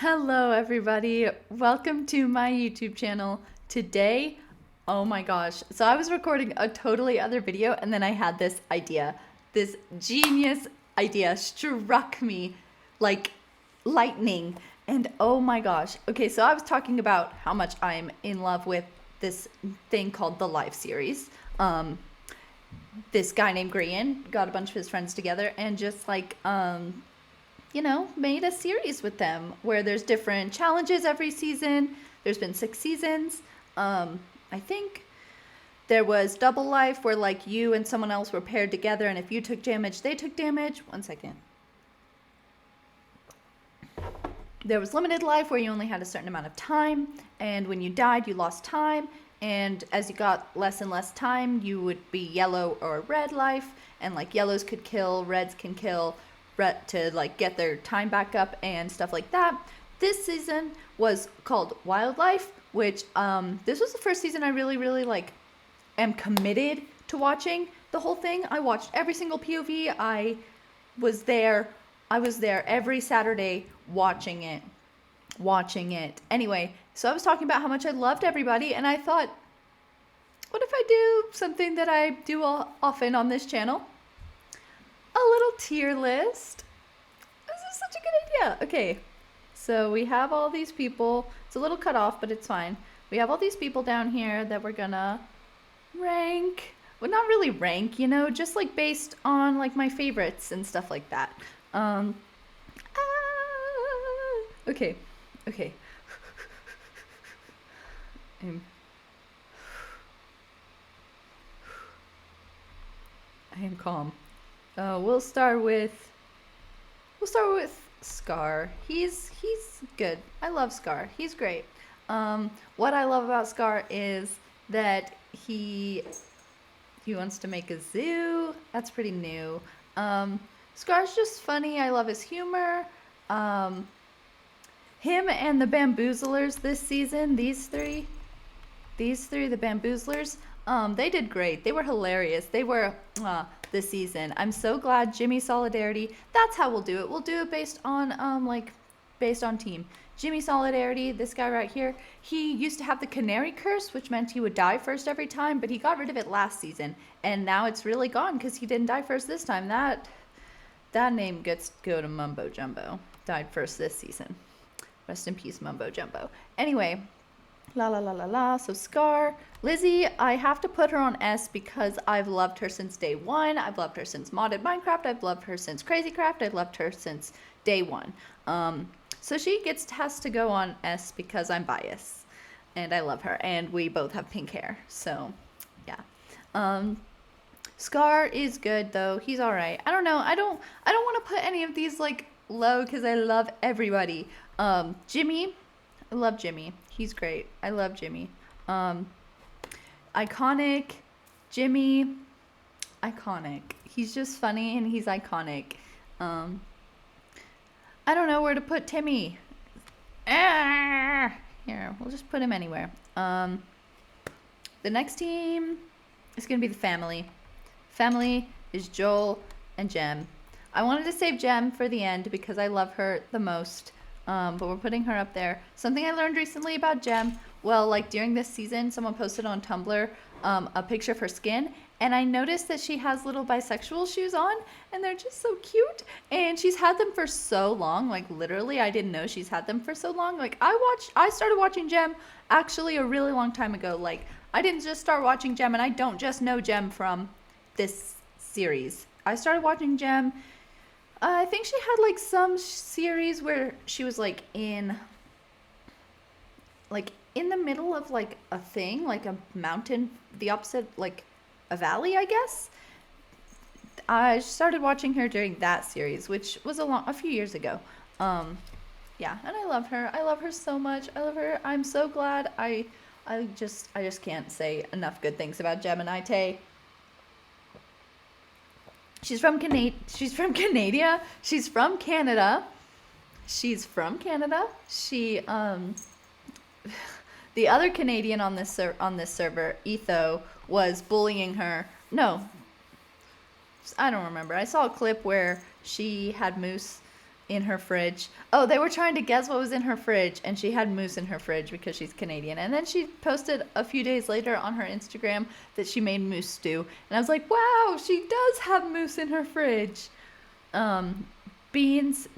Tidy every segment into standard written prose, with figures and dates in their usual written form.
Hello, everybody. Welcome to my YouTube channel. Today, oh my gosh. So I was recording a totally other video and then I had this idea. This genius idea struck me like lightning. And oh my gosh. Okay, so I was talking about how much I'm in love with this thing called the Life series. This guy named Grian got a bunch of his friends together and just made a series with them where there's different challenges every season. There's been 6 seasons. I think there was Double Life where like you and someone else were paired together, and if you took damage, they took damage. One second. There was Limited Life where you only had a certain amount of time, and when you died, you lost time. And as you got less and less time, you would be yellow or red life, and like yellows could kill, reds can kill, to like get their time back up and stuff like that. This season was called Wildlife, which this was the first season I really like am committed to watching the whole thing. I watched every single POV. I was there every Saturday watching it. Anyway, so I was talking about how much I loved everybody, and I thought, what if I do something that I do often on this channel? A little tier list. This is such a good idea. Okay, so we have all these people. It's a little cut off, but it's fine. We have all these people down here that we're gonna rank. Well, not really rank, just like based on like my favorites and stuff like that. Okay. I am calm. We'll start with Scar. He's good. I love Scar. He's great. What I love about Scar is that he wants to make a zoo. That's pretty new. Scar's just funny. I love his humor. Him and the Bamboozlers this season, these three, the Bamboozlers, they did great. They were hilarious. They were this season. I'm so glad Jimmy Solidarity. That's how we'll do it. We'll do it based on team. Jimmy Solidarity, this guy right here, he used to have the Canary Curse, which meant he would die first every time, but he got rid of it last season, and now it's really gone because he didn't die first this time. That name gets to go to Mumbo Jumbo. Died first this season. Rest in peace, Mumbo Jumbo. Anyway. So Scar. Lizzie, I have to put her on S because I've loved her since day one. I've loved her since modded Minecraft. I've loved her since Crazycraft. I've loved her since day one. So she has to go on S because I'm biased. And I love her. And we both have pink hair. So, yeah. Scar is good though. He's alright. I don't know. I don't want to put any of these like low because I love everybody. Jimmy. I love Jimmy. He's great. I love Jimmy. Iconic. Jimmy. Iconic. He's just funny and he's iconic. I don't know where to put Timmy. Here, we'll just put him anywhere. The next team is going to be the family. Family is Joel and Jem. I wanted to save Jem for the end because I love her the most. But we're putting her up there. Something I learned recently about Jem, well, like during this season, someone posted on Tumblr a picture of her skin, and I noticed that she has little bisexual shoes on, and they're just so cute, and she's had them for so long, like literally, I didn't know she's had them for so long. Like I started watching Jem actually a really long time ago. Like I didn't just start watching Jem, and I don't just know Jem from this series. I started watching Jem. I think she had like some series where she was like in the middle of like a thing, like a mountain, the opposite, like a valley, I guess. I started watching her during that series, which was a few years ago. Yeah, and I love her. I love her so much. I love her. I'm so glad. I just can't say enough good things about Gemini Tay. She's from Canada. She's from Canada. She's from Canada. She's from Canada. She the other Canadian on this server, Etho, was bullying her. No, I don't remember. I saw a clip where she had Moose in her fridge. Oh, they were trying to guess what was in her fridge, and she had mousse in her fridge because she's Canadian. And then she posted a few days later on her Instagram that she made mousse stew. And I was like, wow, she does have mousse in her fridge. Beans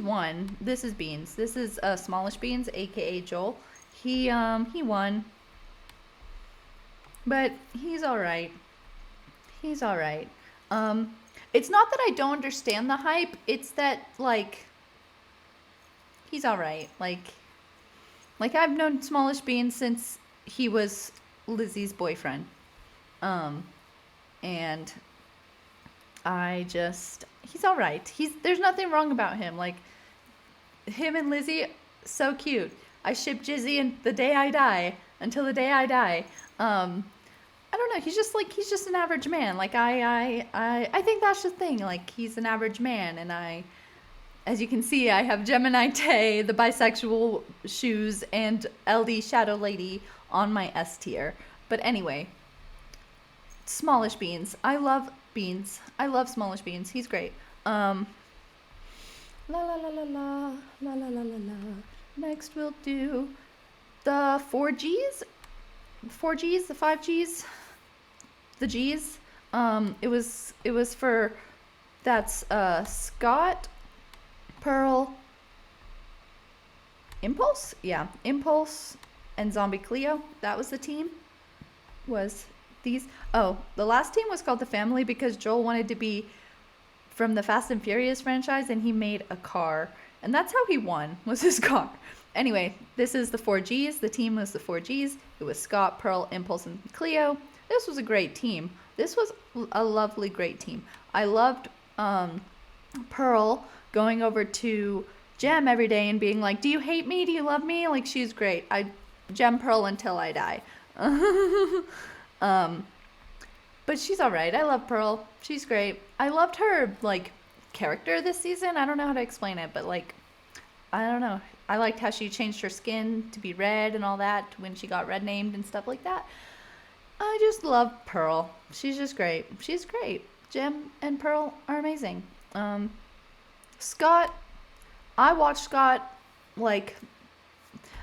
won. This is Beans. This is Smallish Beans, aka Joel. He won. But he's all right. He's all right. It's not that I don't understand the hype. It's that like he's all right. Like I've known Smallish Beans since he was Lizzie's boyfriend. And he's all right. There's nothing wrong about him. Like him and Lizzie, so cute. I ship Jizzy and the day I die until the day I die. I don't know. He's just an average man. Like I think that's the thing. Like he's an average man, and as you can see, I have Gemini Tay, the bisexual shoes, and LD Shadow Lady on my S tier. But anyway, Smallish Beans. I love Beans. I love Smallish Beans. He's great. La la la la la la la la la. Next we'll do the 4Gs. 4Gs, the 5Gs, the Gs. It was for that's Scott, Pearl, Impulse? Yeah, Impulse and Zombie Cleo. That was the team. Was these the last team was called the Family because Joel wanted to be from the Fast and Furious franchise and he made a car. And that's how he won, was his car. Anyway, this is the 4Gs. The team was the 4Gs. It was Scott, Pearl, Impulse, and Cleo. This was a great team. This was a lovely, great team. I loved Pearl going over to Gem every day and being like, do you hate me? Do you love me? Like, she's great. I Gem Pearl until I die. But she's all right. I love Pearl. She's great. I loved her, like, character this season. I don't know how to explain it, but, like, I don't know. I liked how she changed her skin to be red and all that when she got red named and stuff like that. I just love Pearl. She's just great. She's great. Gem and Pearl are amazing. Scott, I watched Scott, like,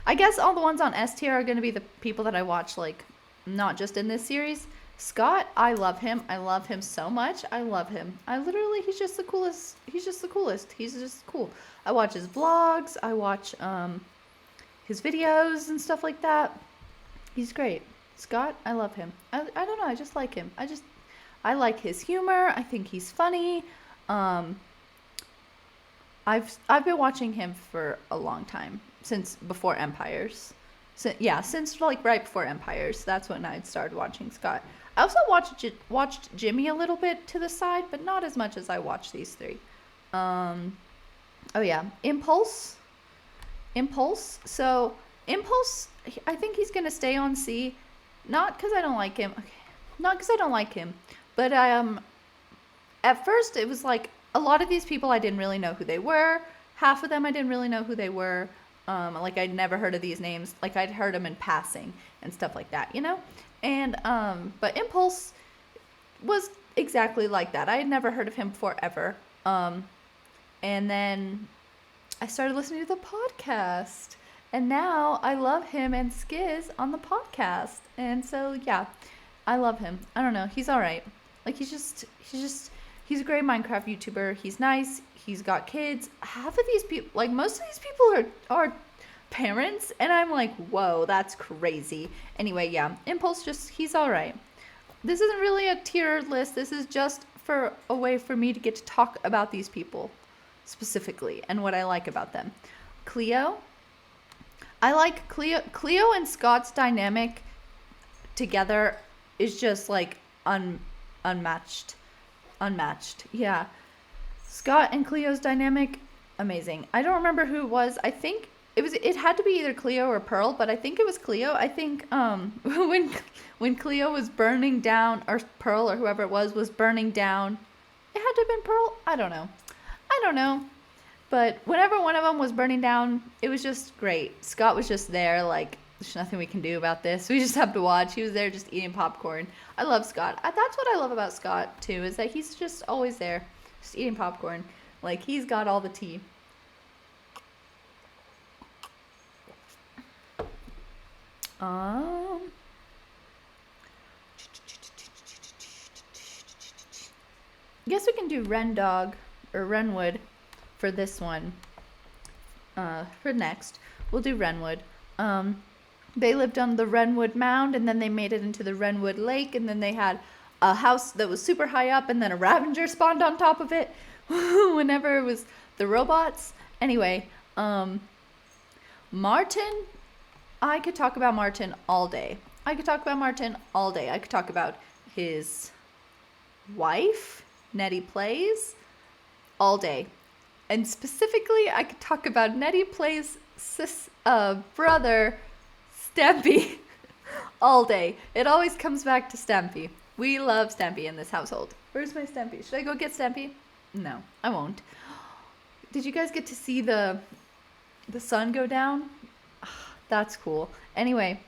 I guess all the ones on S tier are going to be the people that I watch, like, not just in this series. Scott, I love him. I love him so much. I love him. He's just the coolest. He's just the coolest. He's just cool. I watch his vlogs. I watch his videos and stuff like that. He's great. Scott, I love him. I don't know. I just like him. I like his humor. I think he's funny. I've been watching him for a long time, since before Empires. Since like right before Empires. That's when I started watching Scott. I also watched Jimmy a little bit to the side, but not as much as I watched these three. Impulse. So Impulse, I think he's gonna stay on C, not because I don't like him. Okay. Not because I don't like him, but at first it was like a lot of these people I didn't really know who they were. Half of them I didn't really know who they were. Like I'd never heard of these names. Like I'd heard them in passing and stuff like that, you know? And, but Impulse was exactly like that. I had never heard of him before ever. And then I started listening to the podcast and now I love him and Skiz on the podcast. And so, yeah, I love him. I don't know. He's all right. Like he's a great Minecraft YouTuber. He's nice. He's got kids. Half of these people, like most of these people are parents, and I'm like, whoa, that's crazy. Anyway, yeah, Impulse, he's all right. This isn't really a tier list. This is just for a way for me to get to talk about these people specifically and what I like about them. Cleo, I like Cleo and Scott's dynamic together is just like unmatched. Yeah. Scott and Cleo's dynamic, amazing. I don't remember who it was. I think it had to be either Cleo or Pearl, but I think it was Cleo. I think when Cleo was burning down, or Pearl or whoever it was burning down, it had to have been Pearl. I don't know. But whenever one of them was burning down, it was just great. Scott was just there, like, there's nothing we can do about this. We just have to watch. He was there just eating popcorn. I love Scott. That's what I love about Scott, too, is that he's just always there, just eating popcorn. Like, he's got all the tea. Um, I guess we can do Ren Dog or Renwood for this one. For next, we'll do Renwood. They lived on the Renwood Mound, and then they made it into the Renwood Lake, and then they had a house that was super high up, and then a Ravager spawned on top of it whenever it was the robots. Anyway, Martin, I could talk about Martin all day. I could talk about Martin all day. I could talk about his wife, Nettie Plays, all day. And specifically, I could talk about Nettie Plays' brother, Stampy, all day. It always comes back to Stampy. We love Stampy in this household. Where's my Stampy? Should I go get Stampy? No, I won't. Did you guys get to see the sun go down? That's cool. Anyway,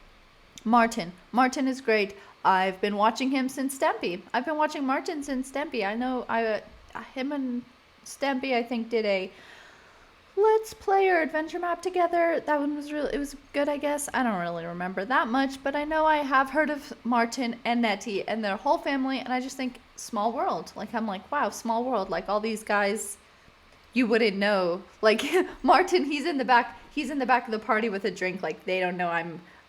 Martin. Martin is great. I've been watching him since Stampy. I've been watching Martin since Stampy. I know him and Stampy, I think, did a Let's Play or adventure map together. That one was it was good, I guess. I don't really remember that much, but I know I have heard of Martin and Nettie and their whole family, and I just think small world. Like, I'm like, wow, small world. Like, all these guys you wouldn't know. Like, Martin, he's in the back of the party with a drink. Like, they don't know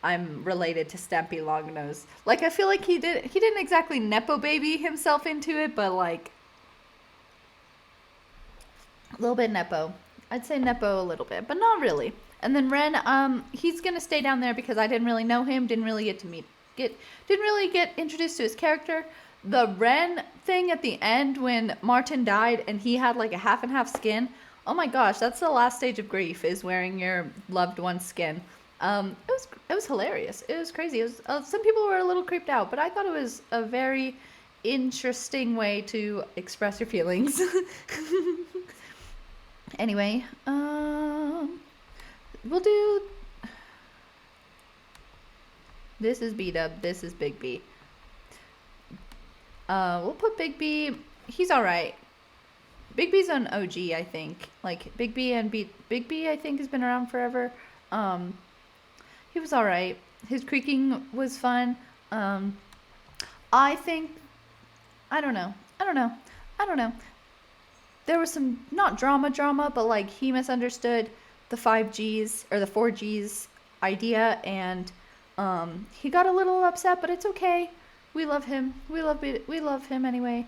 I'm related to Stampy Longnose. Like, I feel like he didn't exactly Nepo baby himself into it, but like a little bit Nepo. I'd say Nepo a little bit, but not really. And then Ren, he's gonna stay down there because I didn't really know him, didn't really get introduced to his character. The Ren thing at the end when Martin died and he had like a half and half skin. Oh my gosh, that's the last stage of grief, is wearing your loved one's skin. It was hilarious. It was crazy. It was some people were a little creeped out, but I thought it was a very interesting way to express your feelings. Anyway, we'll do. This is B-Dub. This is Big B. We'll put Big B. He's all right. Big B's an OG, I think. Like Big B, I think, has been around forever. He was all right. His creaking was fun. I think. I don't know. There was some, not drama, but like he misunderstood the 5Gs or the 4Gs idea, and he got a little upset, but it's okay. We love him. We love him anyway.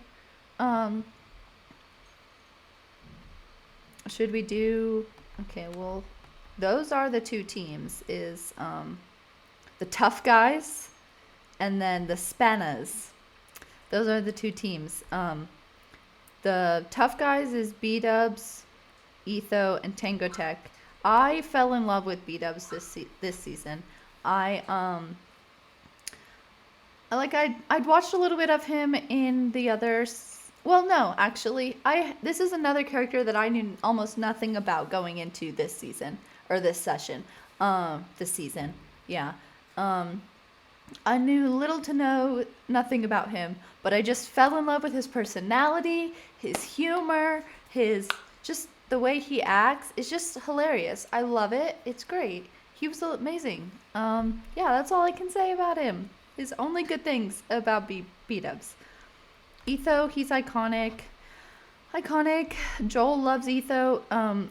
Should we do? Okay, well, those are the two teams. Is the tough guys, and then the Spanas. Those are the two teams. The tough guys is B-Dubs, Etho, and Tango Tech. I fell in love with B-Dubs this season. I'd watched a little bit of him in the others. Well, no, actually, this is another character that I knew almost nothing about going into this season or this session. This season, yeah. I knew little to nothing about him, but I just fell in love with his personality, his humor, just the way he acts. It's just hilarious. I love it. It's great. He was amazing. Yeah, that's all I can say about him. His only good things about B-Dubs. Etho, he's iconic. Joel loves Etho.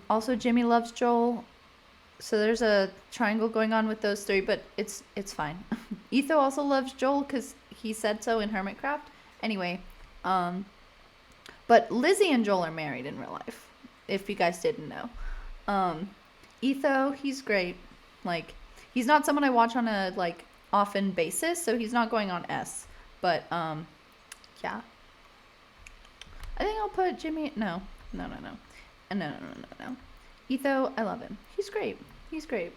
Also Jimmy loves Joel. So there's a triangle going on with those three, but it's fine. Etho also loves Joel because he said so in Hermitcraft. Anyway, but Lizzie and Joel are married in real life, if you guys didn't know. Etho, he's great. Like, he's not someone I watch on a like often basis, so he's not going on S. But yeah. I think I'll put Jimmy. No. Etho, I love him. He's great.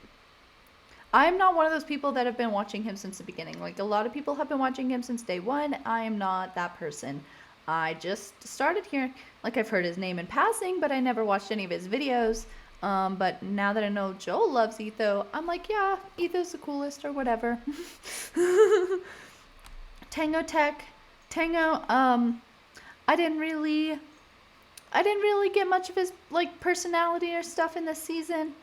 I'm not one of those people that have been watching him since the beginning. Like, a lot of people have been watching him since day one. I am not that person. I just started here. Like, I've heard his name in passing, but I never watched any of his videos. But now that I know Joel loves Etho, I'm like, yeah, Etho's the coolest or whatever. Tango Tech. Tango, I didn't really get much of his like personality or stuff in this season.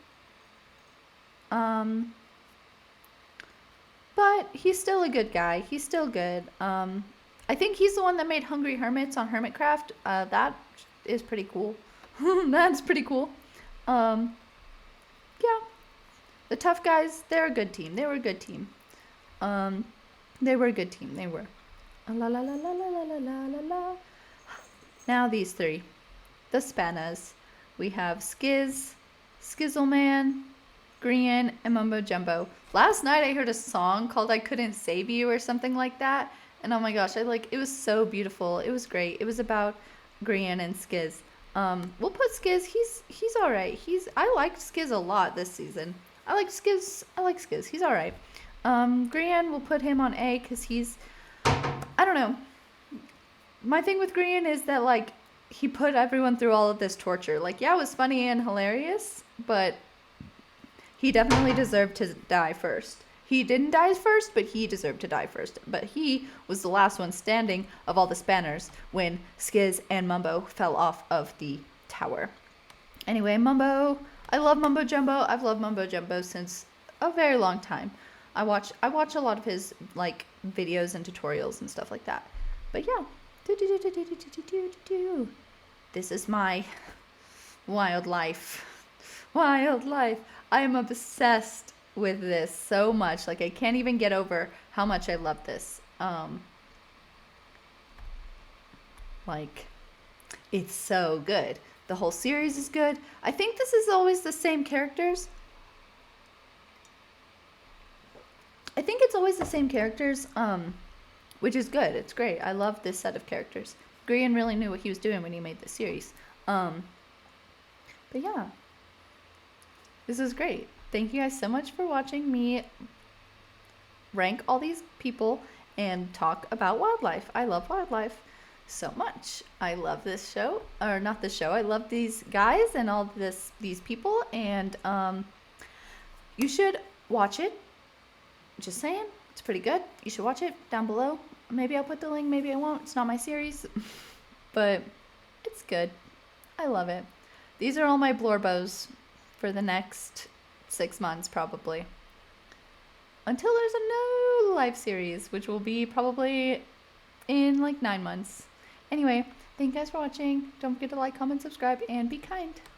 but he's still a good guy. He's still good. I think he's the one that made Hungry Hermits on Hermitcraft. That is pretty cool. That's pretty cool. Um, yeah, the tough guys, they're a good team. They were a good team. Um, they were a good team. They were. La la la la la la la la la la. Now these three, the Spanas. We have Skiz, Skizzleman, Grian, and Mumbo Jumbo. Last night I heard a song called "I Couldn't Save You" or something like that, and oh my gosh, it was so beautiful. It was great. It was about Grian and Skiz. We'll put Skiz. He's all right. I liked Skiz a lot this season. I like Skiz. I like Skiz. He's all right. Grian, we'll put him on A because I don't know. My thing with Grian is that like he put everyone through all of this torture. Like, yeah, it was funny and hilarious, but he definitely deserved to die first. He didn't die first, but he deserved to die first. But he was the last one standing of all the Spanners when Skiz and Mumbo fell off of the tower. Anyway, Mumbo, I love Mumbo Jumbo. I've loved Mumbo Jumbo since a very long time. I watch a lot of his like videos and tutorials and stuff like that. But yeah. This is my wildlife. Wildlife. I am obsessed with this so much. Like, I can't even get over how much I love this. Like, it's so good. The whole series is good. I think this is always the same characters. I think it's always the same characters, which is good. It's great. I love this set of characters. Grian really knew what he was doing when he made this series. But yeah, this is great. Thank you guys so much for watching me rank all these people and talk about wildlife. I love wildlife so much. I love this show, or not this show. I love these guys and all these people, and you should watch it. Just saying, it's pretty good. You should watch it down below. Maybe I'll put the link, maybe I won't. It's not my series, but it's good. I love it. These are all my Blorbos for the next 6 months, probably. Until there's a new live series, which will be probably in like 9 months. Anyway, thank you guys for watching. Don't forget to like, comment, subscribe, and be kind.